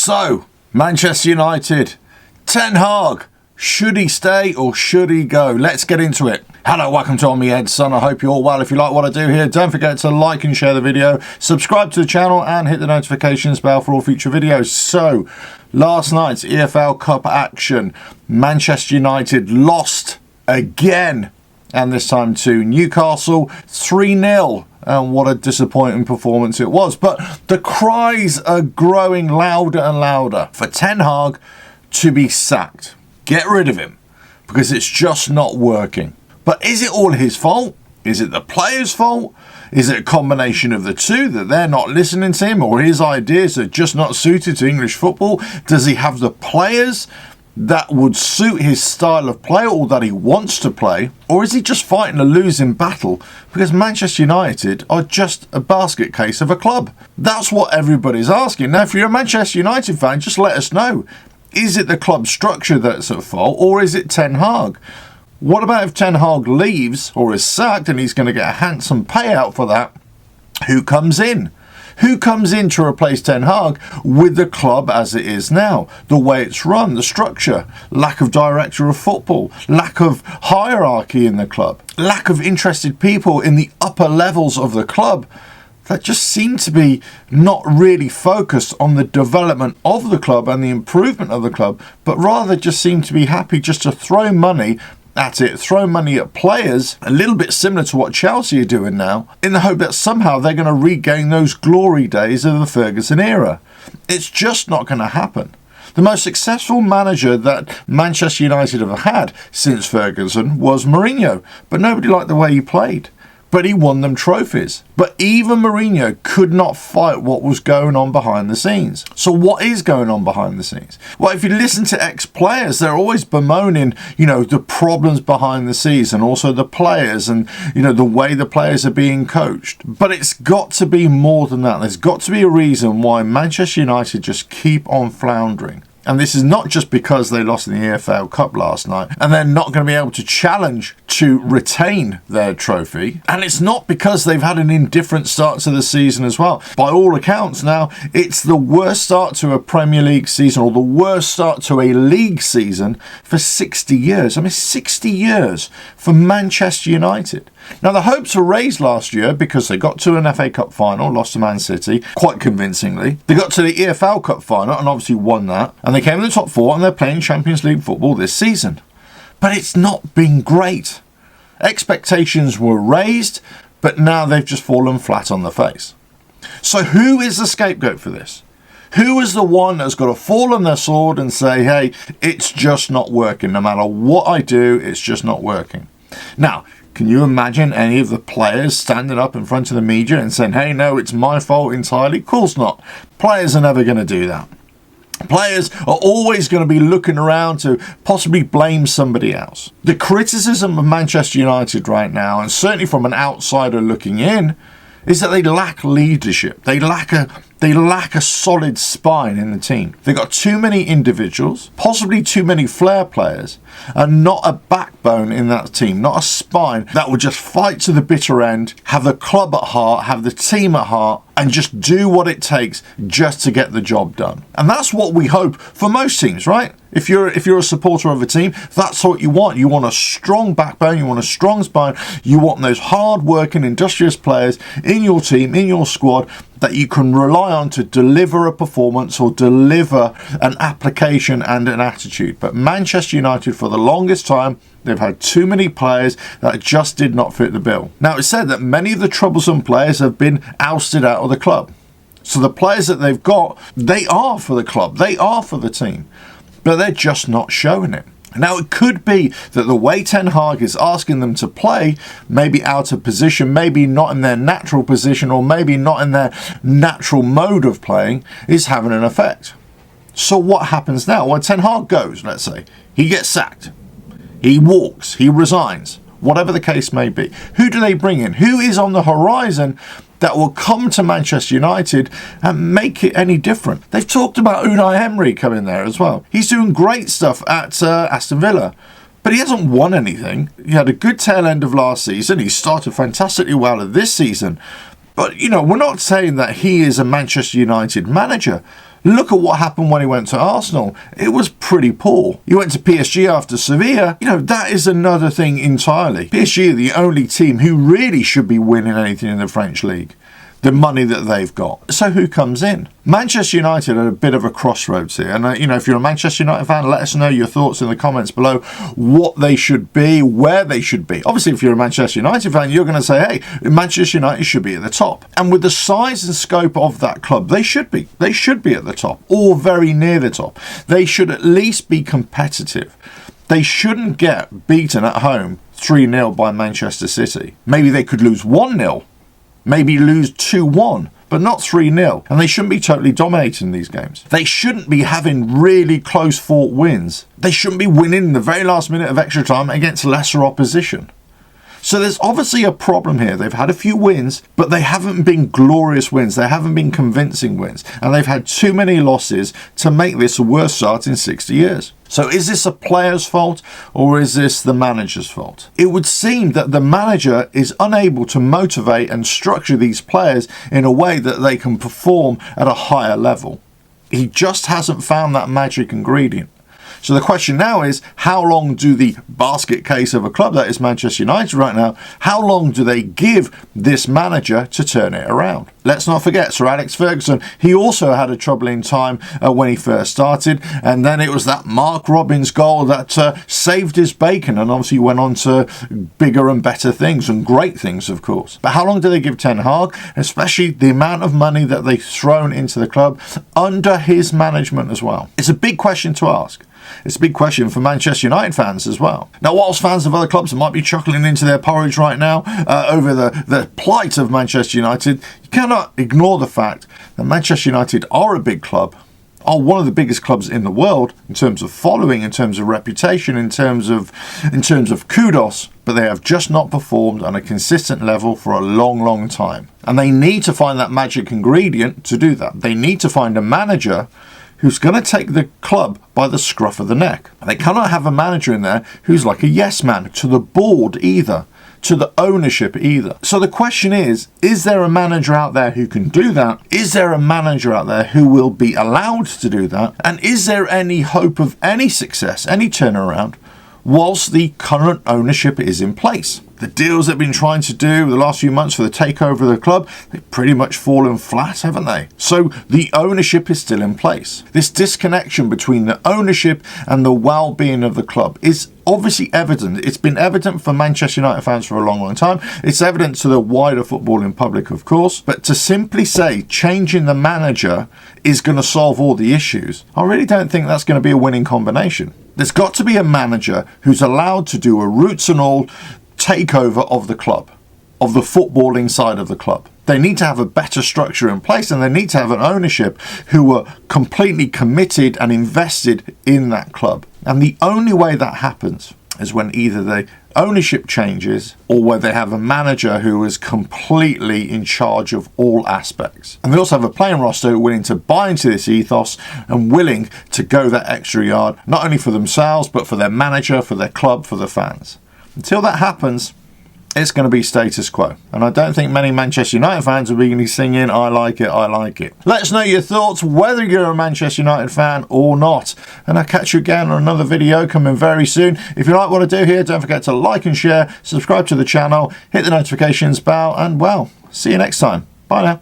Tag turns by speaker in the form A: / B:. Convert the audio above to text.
A: So, Manchester United, Ten Hag, should he stay or should he go? Let's get into it. Hello, welcome to On Me Head, son. I hope you're all well. If you like what I do here, don't forget to like and share the video, subscribe to the channel and hit the notifications bell for all future videos. So, last night's EFL Cup action, Manchester United lost again, and this time to Newcastle 3-0. And what a disappointing performance it was. But the cries are growing louder and louder for Ten Hag to be sacked. Get rid of him, because it's just not working. But is it all his fault? Is it the players' fault? Is it a combination of the two, that they're not listening to him, or his ideas are just not suited to English football? Does he have the players that would suit his style of play, or that he wants to play? Or is he just fighting a losing battle because Manchester United are just a basket case of a club? That's what everybody's asking. Now, if you're a Manchester United fan, just let us know. Is it the club structure that's at fault, or is it Ten Hag? What about if Ten Hag leaves or is sacked and he's going to get a handsome payout for that? Who comes in? Who comes in to replace Ten Hag with the club as it is now? The way it's run, the structure, lack of director of football, lack of hierarchy in the club, lack of interested people in the upper levels of the club that just seem to be not really focused on the development of the club and the improvement of the club, but rather just seem to be happy just to throw money at it, throw money at players, a little bit similar to what Chelsea are doing now, in the hope that somehow they're going to regain those glory days of the Ferguson era. It's just not going to happen. The most successful manager that Manchester United have had since Ferguson was Mourinho, but nobody liked the way he played. But he won them trophies. But even Mourinho could not fight what was going on behind the scenes. So what is going on behind the scenes? Well, if you listen to ex-players, they're always bemoaning, the problems behind the scenes, and also the players, and, the way the players are being coached. But it's got to be more than that. There's got to be a reason why Manchester United just keep on floundering. And this is not just because they lost in the EFL Cup last night and they're not going to be able to challenge to retain their trophy. And it's not because they've had an indifferent start to the season as well. By all accounts now, it's the worst start to a Premier League season, or the worst start to a league season for 60 years. I mean, 60 years for Manchester United. Now, the hopes were raised last year because they got to an FA Cup final, lost to Man City quite convincingly. They got to the EFL Cup final and obviously won that. And they came in the top four, and they're playing Champions League football this season. But it's not been great. Expectations were raised, but now they've just fallen flat on the face. So who is the scapegoat for this? Who is the one that's got to fall on their sword and say, hey, it's just not working. No matter what I do, it's just not working. Now, can you imagine any of the players standing up in front of the media and saying, hey, no, it's my fault entirely? Of course not. Players are never going to do that. Players are always going to be looking around to possibly blame somebody else. The criticism of Manchester United right now, and certainly from an outsider looking in, is that they lack leadership. They lack a solid spine in the team. They've got too many individuals, possibly too many flair players, and not a backbone in that team, not a spine that will just fight to the bitter end, have the club at heart, have the team at heart, and just do what it takes just to get the job done. And that's what we hope for most teams, right? If you're a supporter of a team, that's what you want. You want a strong backbone, you want a strong spine, you want those hard-working, industrious players in your team, in your squad, that you can rely on to deliver a performance or deliver an application and an attitude. But Manchester United, for the longest time, they've had too many players that just did not fit the bill. Now, it's said that many of the troublesome players have been ousted out of the club. So the players that they've got, they are for the club, they are for the team, but they're just not showing it. Now, it could be that the way Ten Hag is asking them to play, maybe out of position, maybe not in their natural position, or maybe not in their natural mode of playing, is having an effect. So what happens now? Well, Ten Hag goes, let's say. He gets sacked. He walks. He resigns. Whatever the case may be. Who do they bring in? Who is on the horizon that will come to Manchester United and make it any different? They've talked about Unai Emery coming there as well. He's doing great stuff at Aston Villa, but he hasn't won anything. He had a good tail end of last season. He started fantastically well at this season. But, we're not saying that he is a Manchester United manager. Look at what happened when he went to Arsenal. It was pretty poor. He went to PSG after Sevilla. You know, that is another thing entirely. PSG are the only team who really should be winning anything in the French league. The money that they've got. So who comes in? Manchester United are a bit of a crossroads here. And, you know, if you're a Manchester United fan, let us know your thoughts in the comments below, what they should be, where they should be. Obviously, if you're a Manchester United fan, you're going to say, hey, Manchester United should be at the top. And with the size and scope of that club, they should be. They should be at the top, or very near the top. They should at least be competitive. They shouldn't get beaten at home 3-0 by Manchester City. Maybe they could lose 1-0. Maybe lose 2-1, but not 3-0. And they shouldn't be totally dominating these games. They shouldn't be having really close fought wins. They shouldn't be winning in the very last minute of extra time against lesser opposition. So there's obviously a problem here. They've had a few wins, but they haven't been glorious wins. They haven't been convincing wins. And they've had too many losses to make this the worst start in 60 years. So is this a player's fault or is this the manager's fault? It would seem that the manager is unable to motivate and structure these players in a way that they can perform at a higher level. He just hasn't found that magic ingredient. So the question now is, how long do the basket case of a club that is Manchester United right now, how long do they give this manager to turn it around? Let's not forget Sir Alex Ferguson. He also had a troubling time when he first started, and then it was that Mark Robins goal that saved his bacon, and obviously went on to bigger and better things, and great things, of course. But how long do they give Ten Hag, especially the amount of money that they've thrown into the club under his management as well? It's a big question to ask. It's a big question for Manchester United fans as well. Now, whilst fans of other clubs might be chuckling into their porridge right now over the plight of Manchester United, you cannot ignore the fact that Manchester United are a big club, are one of the biggest clubs in the world in terms of following, in terms of reputation, in terms of kudos, but they have just not performed on a consistent level for a long, long time. And they need to find that magic ingredient to do that. They need to find a manager who's going to take the club by the scruff of the neck. And they cannot have a manager in there who's like a yes man to the board either, to the ownership either. So the question is there a manager out there who can do that? Is there a manager out there who will be allowed to do that? And is there any hope of any success, any turnaround, whilst the current ownership is in place? The deals they've been trying to do the last few months for the takeover of the club, they've pretty much fallen flat, haven't they? So the ownership is still in place. This disconnection between the ownership and the well-being of the club is obviously evident. It's been evident for Manchester United fans for a long, long time. It's evident to the wider footballing public, of course. But to simply say changing the manager is going to solve all the issues, I really don't think that's going to be a winning combination. There's got to be a manager who's allowed to do a roots and all takeover of the club, of the footballing side of the club. They need to have a better structure in place, and they need to have an ownership who are completely committed and invested in that club. And the only way that happens is when either the ownership changes or where they have a manager who is completely in charge of all aspects. And they also have a playing roster willing to buy into this ethos and willing to go that extra yard, not only for themselves, but for their manager, for their club, for the fans. Until that happens, it's going to be status quo. And I don't think many Manchester United fans will be singing, I like it, I like it. Let us know your thoughts, whether you're a Manchester United fan or not. And I'll catch you again on another video coming very soon. If you like what I do here, don't forget to like and share, subscribe to the channel, hit the notifications bell, and well, see you next time. Bye now.